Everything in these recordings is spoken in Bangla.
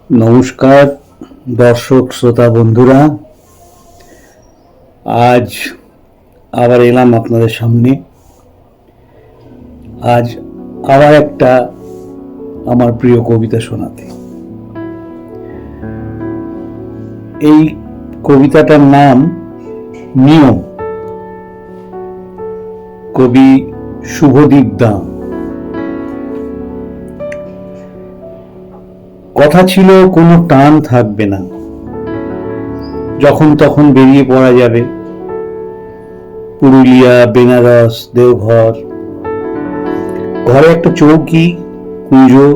নমস্কার দর্শক শ্রোতা বন্ধুরা, আজ আবার এলাম আপনাদের সামনে। আজ আবার একটা আমার প্রিয় কবিতা শোনাতে। এই কবিতাটার নাম নিয়ম, কবি শুভদীপ দাম। কথা ছিল কোনো টান থাকবে না, যখন তখন বেরিয়ে পড়া যাবে। পুরুলিয়া, বেনারস, দেওঘর, ঘরে একটা চৌকি, কুঁজো,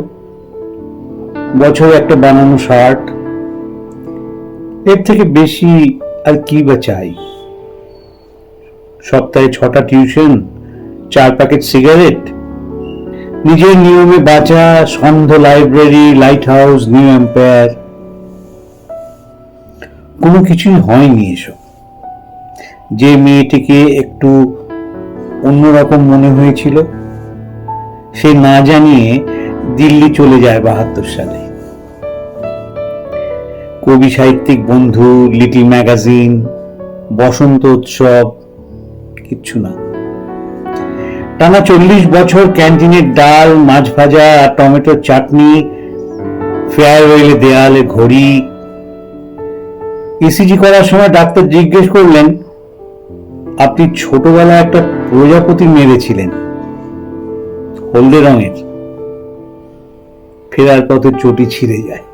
বছরে একটা বানানো শার্ট, এর থেকে বেশি আর কি বা চাই? সপ্তাহে 6টা টিউশন, 4 প্যাকেট সিগারেট, নিজের নিয়মে বাঁচা, সন্ধ library, Lighthouse, New Empire, কোনো কিছুই হয়নি এসব। যে মেয়েটিকে একটু অন্যরকম মনে হয়েছিল, সে না জানিয়ে দিল্লি চলে যায় 72 সালে। কবি সাহিত্যিক বন্ধু, লিটল ম্যাগাজিন, বসন্ত উৎসব, কিচ্ছু না। টানা 40 বছর ক্যান্টিনের ডাল, মাছ ভাজা আর টমেটোর চাটনি, ফেয়ারওয়েলে দেয়ালে ঘড়ি। ইসিজি করার সময় ডাক্তার জিজ্ঞেস করলেন, আপনি ছোটবেলায় একটা প্রজাপতি মেরেছিলেন, হলদে রঙের। ফেরার পথে চটি ছিঁড়ে যায়।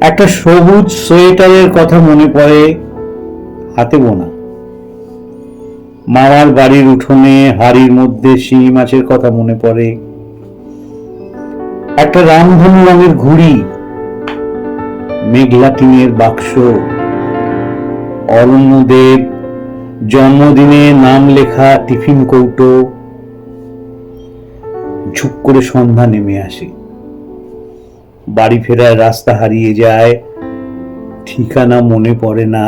একটা সবুজ সোয়েটারের কথা মনে পড়ে, হাতে বোনা। মামার বাড়ির উঠোনে হাড়ির মধ্যে শিঙি মাছের কথা মনে পড়ে। একটা রামধনু রঙের ঘুড়ি, মেঘলা টিনের বাক্স, অরণ্যদেব জন্মদিনে নাম লেখা টিফিন কৌটো। ঝুপ করে সন্ধ্যা নেমে আসে, বাড়ি ফেরার রাস্তা হারিয়ে যায়, ঠিকানা মনে পড়ে না।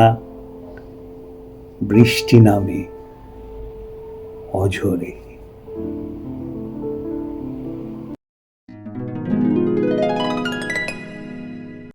বৃষ্টি নামে অঝরে।